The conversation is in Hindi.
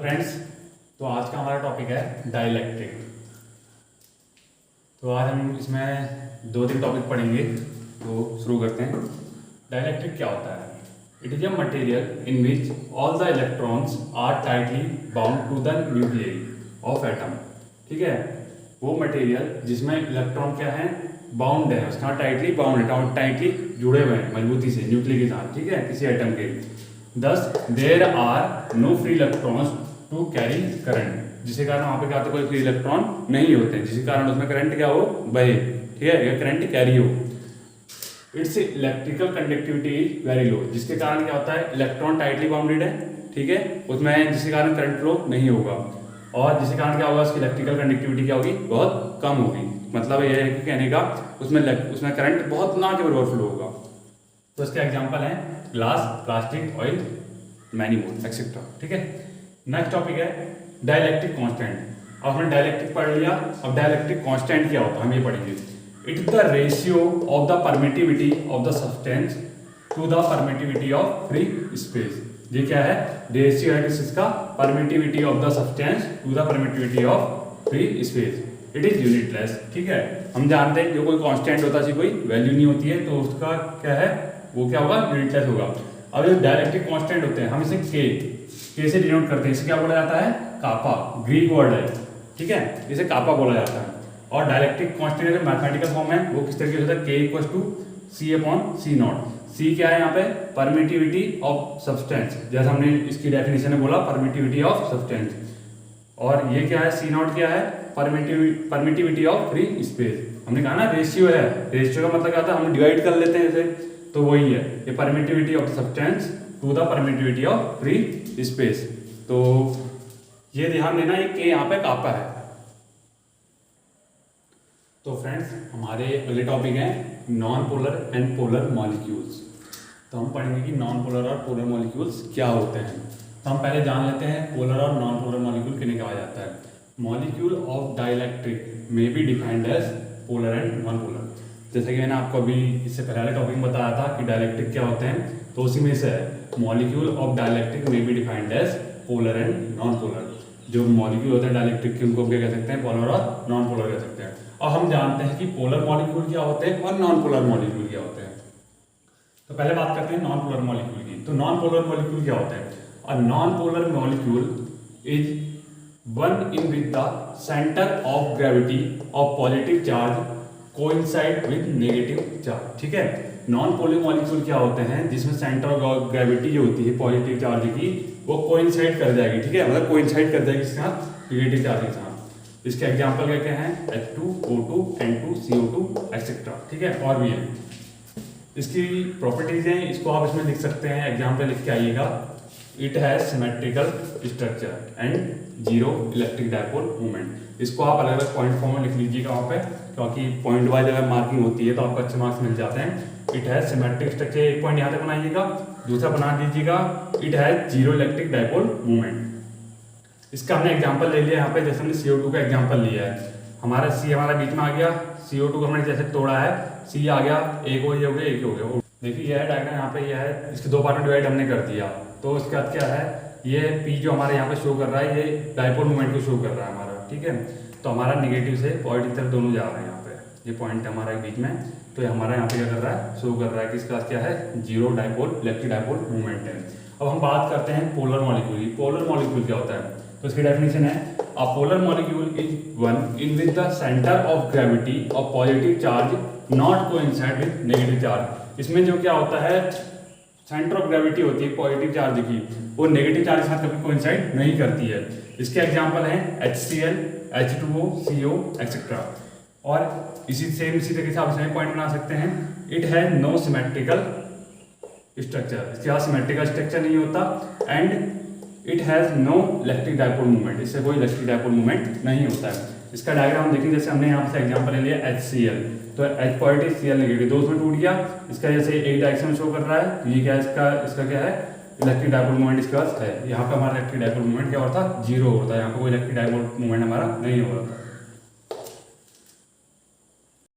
फ्रेंड्स, तो आज का हमारा टॉपिक है डाइलेक्ट्रिक। तो आज हम इसमें 2-3 टॉपिक पढ़ेंगे। तो शुरू करते हैं। डाइलेक्ट्रिक क्या होता है? It is a material in which all the electrons are tightly bound to the nucleus of atom. ठीक है, वो मटेरियल जिसमें इलेक्ट्रॉन क्या है, बाउंड है, उसका टाइटली बाउंड है, टाइटली जुड़े हुए हैं मजबूती से न्यूक्लियस के साथ। ठीक है, किसी एटम के। Thus there are no free electrons to carry current, जिसके कारण वहाँ पे क्या होता है, कोई फ्री इलेक्ट्रॉन नहीं होते, जिसके कारण उसमें करंट क्या हो, बहे। ठीक है, या करंट कैरी हो। It's electrical conductivity is very low, जिसके कारण क्या होता है, इलेक्ट्रॉन टाइटली बाउंडेड है। ठीक है, उसमें जिसके कारण करंट फ्लो नहीं होगा, और जिसके कारण क्या होगा, उसकी इलेक्ट्रिकल कंडक्टिविटी क्या होगी, बहुत कम होगी। मतलब यह है कि कहने का उसमें करंट बहुत ना के बराबर फ्लो होगा। तो इसके एग्जांपल हैं glass, plastic, oil, many more etcetera. ठीक है, नेक्स्ट टॉपिक है डाइलेक्ट्रिक कांस्टेंट। अब हमने डाइलेक्ट्रिक पढ़ लिया, अब डाइलेक्ट्रिक कांस्टेंट क्या होता है हम ये पढ़ेंगे। It is the ratio of the permittivity of the substance to the permittivity of free space. ये क्या है, रेशियो है किसका, permittivity of the substance to the permittivity of free space. It is unitless. ठीक है, हम जानते हैं जो कोई कांस्टेंट होता है, कोई वैल्यू नहीं होती है, तो उसका क्या है, वो क्या होगा, यूनिटलेस होगा। अब जो डाइलेक्ट्रिक कांस्टेंट होते हैं, हम इसे के से डिनोट करते हैं। इसे क्या बोला जाता है, कापा, ग्रीक वर्ड है। ठीक है, इसे कापा बोला जाता है। और डाइलेक्ट्रिक कांस्टेंट का मैथमेटिकल फॉर्म है वो किस तरीके से होता है, K equal to C upon C naught. C क्या है यहाँ पे, परमिटिविटी ऑफ सब्सटेंस, जैसा हमने इसकी डेफिनेशन में बोला, परमिटिविटी ऑफ सब्सटेंस। और ये क्या है, सी नॉट क्या है, परमिटिविटी ऑफ फ्री स्पेस। हमने कहा ना रेशियो है, रेशियो का मतलब क्या था, हम डिवाइड कर लेते हैं इसे, तो वही है ये permittivity of substance to the permittivity of free space. तो ये ध्यान देना, ये के यहाँ पे कापा है। तो फ्रेंड्स, हमारे अगले टॉपिक है non polar and polar molecules. तो हम पढ़ेंगे कि नॉन पोलर और पोलर मॉलिक्यूल्स क्या होते हैं। तो हम पहले जान लेते हैं पोलर और नॉन पोलर मॉलिक्यूल किन्हें कहा जाता है। Molecule of dielectric may be defined as polar and non polar. जैसे कि मैंने आपको अभी इससे पहले टॉपिक में बताया था कि डाइलेक्ट्रिक क्या होते हैं, तो उसी में से है molecule of dielectric may be defined as polar and non polar. जो मॉलिक्यूल होते हैं डाइलेक्ट्रिक के, उनको क्या कह सकते हैं, पोलर और नॉन पोलर कह सकते हैं। और हम जानते हैं कि पोलर मॉलिक्यूल क्या होते हैं और नॉन पोलर मॉलिक्यूल क्या होते हैं। तो पहले बात करते हैं नॉन पोलर मॉलिक्यूल की। तो नॉन पोलर मॉलिक्यूल क्या होते हैं, और non polar molecule is one in with the centre of gravity of positive charge coincide with negative charge. ठीक है, नॉन पोलर मॉलिक्यूल क्या होते हैं, जिसमें सेंटर ऑफ ग्रेविटी जो होती है पॉजिटिव चार्ज की, वो कोइंसाइड कर जाएगी। ठीक है, मतलब कोइंसाइड कर जाएगी इसके साथ, नेगेटिव चार्ज के साथ। इसके एग्जांपल क्या क्या हैं, H2, O2, N2, CO2 etcetera. ठीक है, और भी है। इसकी प्रॉपर्टीज हैं, इसको आप इसमें लिख सकते हैं, एग्जाम्पल लिख के आइएगा। It has symmetrical structure and zero electric dipole movement. इसको आप अलग अलग पॉइंट फॉर्म में लिख लीजिएगा वहाँ पे, क्योंकि पॉइंट वाइज अगर मार्किंग होती है तो आपको अच्छे मार्क्स मिल जाते हैं। इट हैज सिमेट्रिक स्ट्रक्चर, एक पॉइंट यहाँ तक बनाइएगा, दूसरा बना दीजिएगा it has zero electric dipole movement. इसका हमने एग्जाम्पल ले लिया यहाँ पे, जैसे हमने CO2 का एग्जाम्पल लिया है। हमारा C हमारा बीच में आ गया, CO2 को हमने जैसे तोड़ा है, C आ गया, एक हो गया, एक हो गया। देखिए यह है डायग्राम, यहाँ पे यह है, इसके दो पार्ट में डिवाइड हमने कर दिया। तो इसके बाद क्या है, ये P जो हमारे यहाँ पे शो कर रहा है, ये डायपोल मूवमेंट को शो कर रहा है हमारा। ठीक है, तो हमारा नेगेटिव से पॉजिटिव तरफ दोनों जा रहे हैं। यहाँ पे ये पॉइंट है हमारा बीच में, तो ये हमारा यहाँ पे क्या कर रहा है, शो कर रहा है कि इसके बाद क्या है, zero dipole electric dipole movement है। अब हम बात करते हैं पोलर मॉलिक्यूल की। पोलर मॉलिक्यूल क्या होता है, तो इसकी डेफिनेशन है, a polar molecule is one in with the centre of gravity of positive charge not coincide with negative charge. इसमें जो क्या होता है, सेंटर ऑफ ग्रेविटी होती है पॉजिटिव चार्ज की, वो नेगेटिव चार्ज के साथ कभी कोइंसाइड नहीं करती है। इसके एग्जांपल हैं HCl, H2O, CO एक्सेट्रा। और इसी तरीके से आप इसमें पॉइंट बना सकते हैं, it has no symmetrical structure, इसके पास सिमेट्रिकल स्ट्रक्चर नहीं होता, and it has no electric dipole movement, इससे कोई इलेक्ट्रिक डायपोल मूवमेंट नहीं होता है। इसका डायग्राम देखें, जैसे हमने यहाँ से एग्जांपल ले लिया HCl, तो H पॉजिटिव Cl नेगेटिव, दो उसमें टूट गया। इसका जैसे एक डायरेक्शन में शो कर रहा है, ये क्या है, इसका क्या है, इलेक्ट्रिक डायपोल मूवमेंट इसके पास है। यहाँ पे हमारा इलेक्ट्रिक डायपोल मूवमेंट क्या होता है, जीरो होता है, यहाँ पे कोई इलेक्ट्रिक डायपोल मूवमेंट हमारा नहीं हो रहा था।